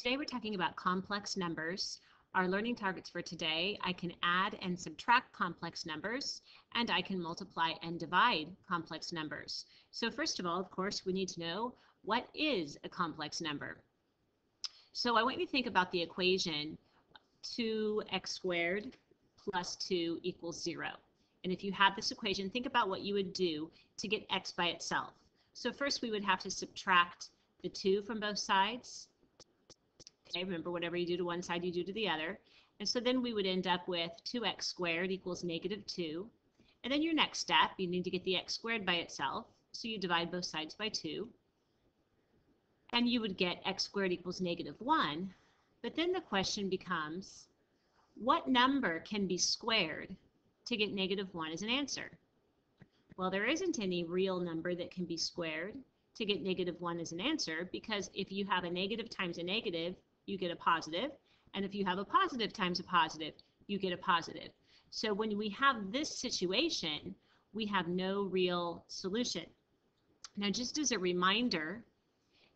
Today we're talking about complex numbers. Our learning targets for today, I can add and subtract complex numbers, and I can multiply and divide complex numbers. So first of all, of course, we need to know what is a complex number. So I want you to think about the equation 2x squared plus 2 equals 0. And if you have this equation, think about what you would do to get x by itself. So first we would have to subtract the 2 from both sides. Okay, remember, whatever you do to one side, you do to the other. And so then we would end up with 2x squared equals negative 2. And then your next step, you need to get the x squared by itself. So you divide both sides by 2. And you would get x squared equals negative 1. But then the question becomes, what number can be squared to get negative 1 as an answer? Well, there isn't any real number that can be squared to get negative 1 as an answer, because if you have a negative times a negative, you get a positive, and if you have a positive times a positive, you get a positive. So when we have this situation, we have no real solution. Now, just as a reminder,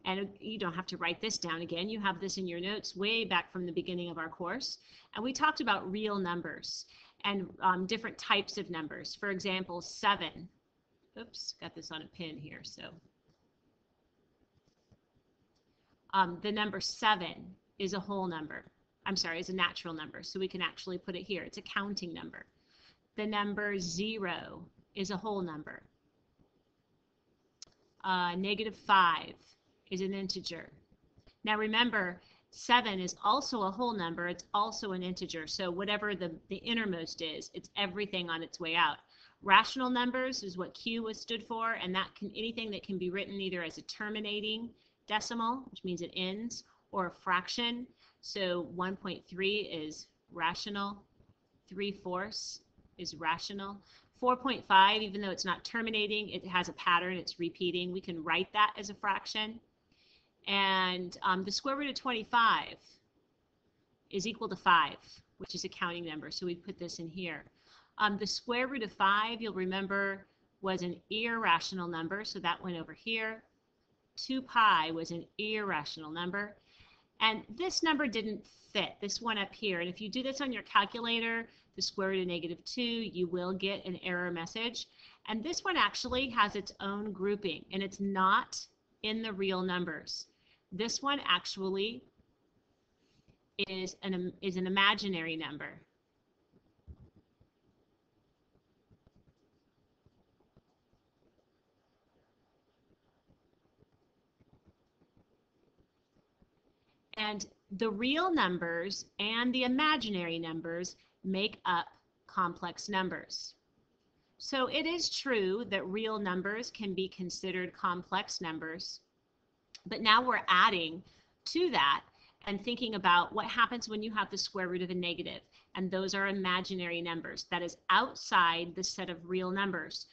and you don't have to write this down again, you have this in your notes way back from the beginning of our course, and we talked about real numbers and different types of numbers. For example, 7. Oops, got this on a pin here, so. The number 7 is a whole number. I'm sorry, is a natural number, so we can actually put it here. It's a counting number. The number 0 is a whole number. Negative 5 is an integer. Now remember, 7 is also a whole number. It's also an integer. So whatever the innermost is, it's everything on its way out. Rational numbers is what Q was stood for, and that can anything that can be written either as a terminating decimal, which means it ends, or a fraction. So 1.3 is rational, 3/4 is rational. 4.5, even though it's not terminating, it has a pattern, it's repeating. We can write that as a fraction. And the square root of 25 is equal to 5, which is a counting number, so we put this in here. The square root of 5, you'll remember, was an irrational number, so that went over here. 2 pi was an irrational number, and this number didn't fit, this one up here. And if you do this on your calculator, the square root of negative 2, you will get an error message. And this one actually has its own grouping, and it's not in the real numbers. This one actually is an imaginary number. And the real numbers and the imaginary numbers make up complex numbers. So it is true that real numbers can be considered complex numbers, but now we're adding to that and thinking about what happens when you have the square root of a negative, and those are imaginary numbers. That is outside the set of real numbers.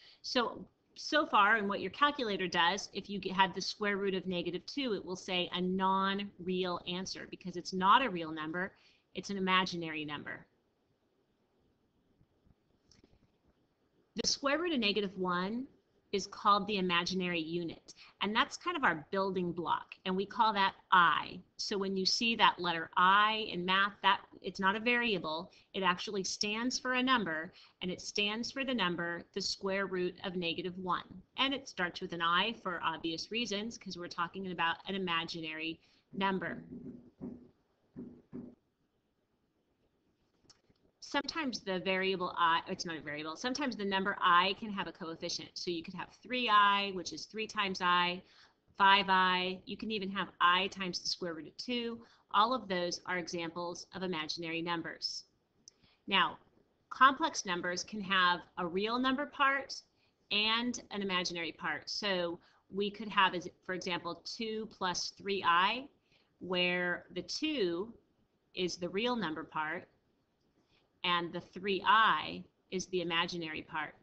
So far, in what your calculator does, if you had the square root of negative 2, it will say a non-real answer because it's not a real number, it's an imaginary number. The square root of negative 1 is called the imaginary unit, and that's kind of our building block, and we call that I. So when you see that letter I in math, that it's not a variable, it actually stands for a number, and it stands for the number the square root of negative 1. And it starts with an I for obvious reasons, because we're talking about an imaginary number. Sometimes the variable I, it's not a variable, sometimes the number I can have a coefficient. So you could have 3i, which is 3 times I, 5i, you can even have I times the square root of 2. All of those are examples of imaginary numbers. Now, complex numbers can have a real number part and an imaginary part. So we could have, for example, 2 plus 3i, where the 2 is the real number part, and the 3i is the imaginary part.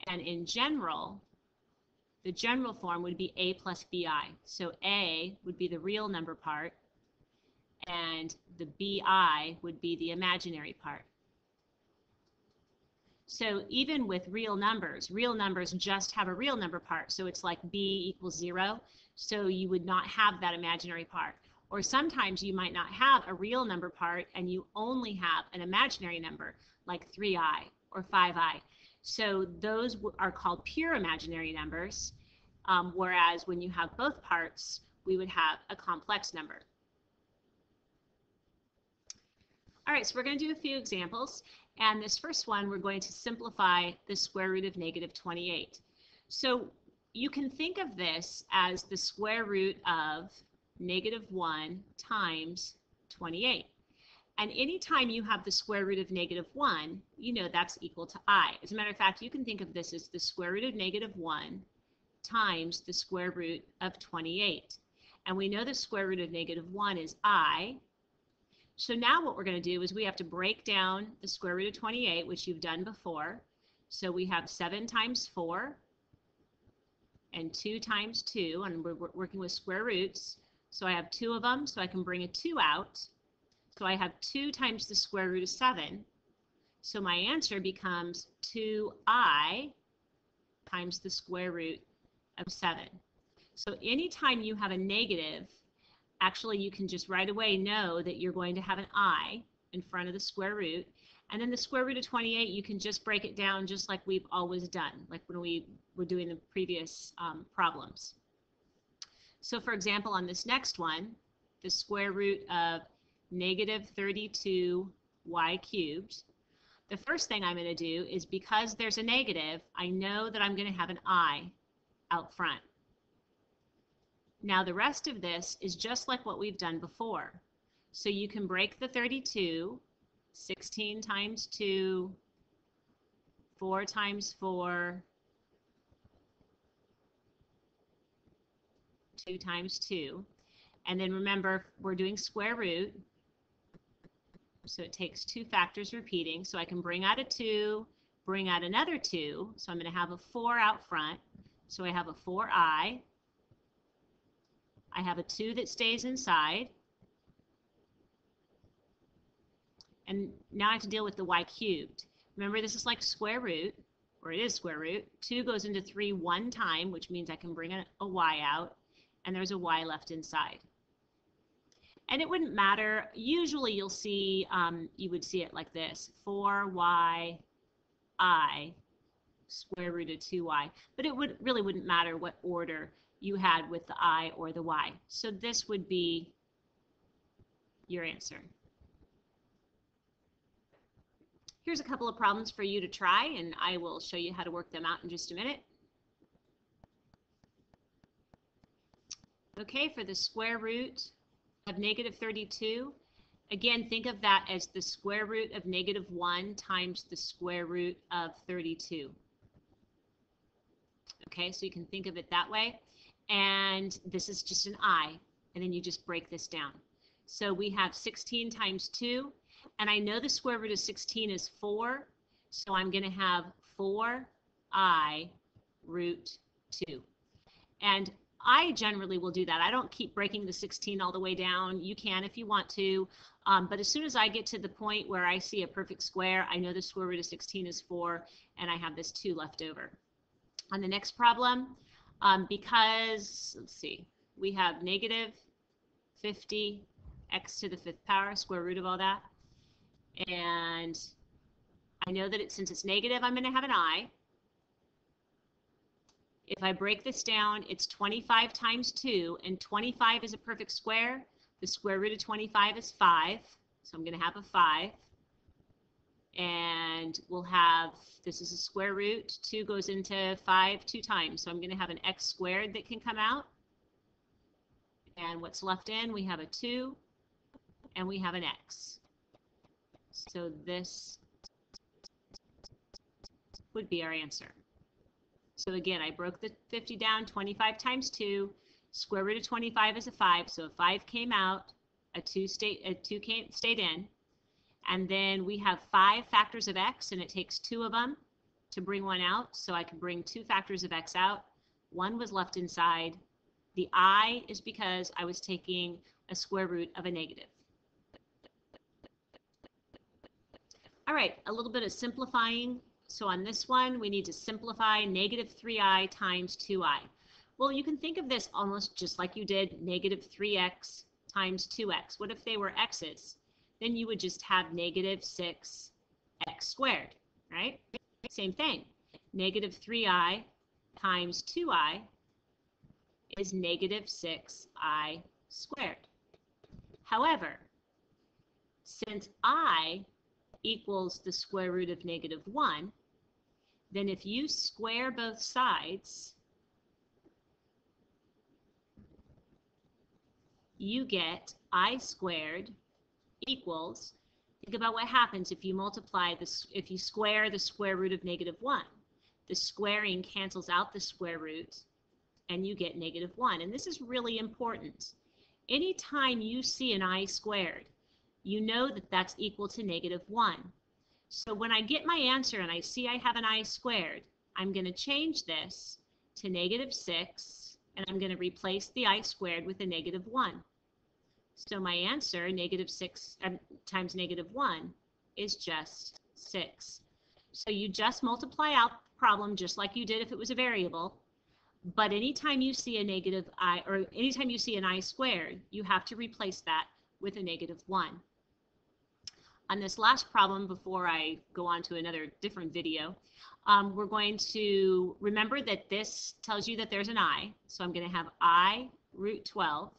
And in general, the general form would be a plus bi. So a would be the real number part, and the bi would be the imaginary part. So even with real numbers just have a real number part. So it's like b equals 0. So you would not have that imaginary part. Or sometimes you might not have a real number part and you only have an imaginary number like 3i or 5i. So those are called pure imaginary numbers, whereas when you have both parts, we would have a complex number. All right, so we're going to do a few examples, and this first one we're going to simplify the square root of negative 28. So you can think of this as the square root of negative 1 times 28. And anytime you have the square root of negative 1, you know that's equal to I. As a matter of fact, you can think of this as the square root of negative 1 times the square root of 28. And we know the square root of negative 1 is I. So now what we're going to do is we have to break down the square root of 28, which you've done before. So we have 7 times 4 and 2 times 2, and we're working with square roots. So I have 2 of them, so I can bring a 2 out. So I have 2 times the square root of 7. So my answer becomes 2i times the square root of 7. So anytime you have a negative, actually you can just right away know that you're going to have an I in front of the square root. And then the square root of 28, you can just break it down just like we've always done, like when we were doing the previous problems. So for example, on this next one, the square root of negative 32y cubed, the first thing I'm going to do is, because there's a negative, I know that I'm going to have an I out front. Now the rest of this is just like what we've done before. So you can break the 32, 16 times 2, 4 times 4, 2 times 2. And then remember, we're doing square root. So it takes 2 factors repeating. So I can bring out a 2, bring out another 2. So I'm going to have a 4 out front. So I have a 4i. I have a 2 that stays inside. And now I have to deal with the y cubed. Remember, this is like square root, or it is square root. 2 goes into 3 one time, which means I can bring a y out, and there's a y left inside. And it wouldn't matter. Usually you'll see, you would see it like this, 4yi square root of 2y. But it really wouldn't matter what order you had with the I or the Y. So this would be your answer. Here's a couple of problems for you to try, and I will show you how to work them out in just a minute. Okay, for the square root of negative 32, again, think of that as the square root of negative 1 times the square root of 32. Okay, so you can think of it that way. And this is just an I, and then you just break this down. So we have 16 times 2, and I know the square root of 16 is 4, so I'm going to have 4i root 2. And I generally will do that. I don't keep breaking the 16 all the way down. You can if you want to, but as soon as I get to the point where I see a perfect square, I know the square root of 16 is 4, and I have this 2 left over. On the next problem, because, let's see, we have negative 50 x to the 5th power, square root of all that. And I know that since it's negative, I'm going to have an I. If I break this down, it's 25 times 2, and 25 is a perfect square. The square root of 25 is 5, so I'm going to have a 5. And we'll have, this is a square root, 2 goes into 5 2 times, so I'm going to have an x squared that can come out. And what's left in, we have a 2, and we have an x. So this would be our answer. So again, I broke the 50 down, 25 times 2, square root of 25 is a 5, so a 5 came out, a 2 stayed in. And then we have 5 factors of x, and it takes 2 of them to bring one out. So I can bring 2 factors of x out. 1 was left inside. The I is because I was taking a square root of a negative. All right, a little bit of simplifying. So on this one, we need to simplify negative 3i times 2i. Well, you can think of this almost just like you did negative 3x times 2x. What if they were x's? Then you would just have negative 6x squared, right? Same thing. Negative 3i times 2i is negative 6i squared. However, since I equals the square root of negative 1, then if you square both sides, you get I squared equals, think about what happens if you multiply this, if you square the square root of negative 1. The squaring cancels out the square root and you get negative 1. And this is really important. Anytime you see an I squared, you know that that's equal to negative 1. So when I get my answer and I see I have an I squared, I'm going to change this to negative 6, and I'm going to replace the I squared with a negative 1. So my answer, negative 6 times negative 1, is just 6. So you just multiply out the problem just like you did if it was a variable. But anytime you see a negative I, or anytime you see an I squared, you have to replace that with a negative 1. On this last problem, before I go on to another different video, we're going to remember that this tells you that there's an I. So I'm going to have I root 12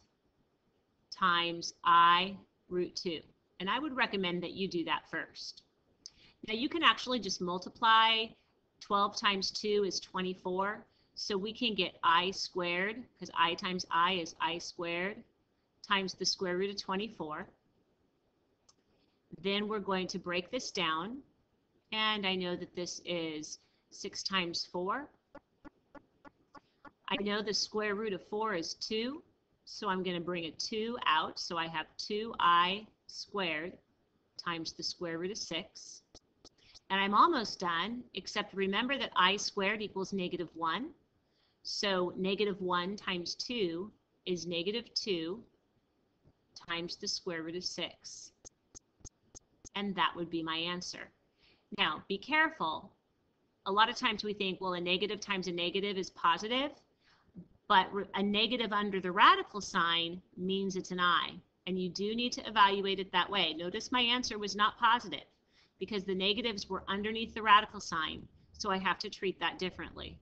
times I root 2. And I would recommend that you do that first. Now you can actually just multiply 12 times 2 is 24. So we can get I squared, because I times I is I squared, times the square root of 24. Then we're going to break this down, and I know that this is 6 times 4. I know the square root of 4 is 2, so I'm going to bring a 2 out, so I have 2i squared times the square root of 6. And I'm almost done, except remember that I squared equals negative 1. So negative 1 times 2 is negative 2 times the square root of 6. And that would be my answer. Now, be careful. A lot of times we think, well, a negative times a negative is positive, but a negative under the radical sign means it's an I, and you do need to evaluate it that way. Notice my answer was not positive because the negatives were underneath the radical sign, so I have to treat that differently.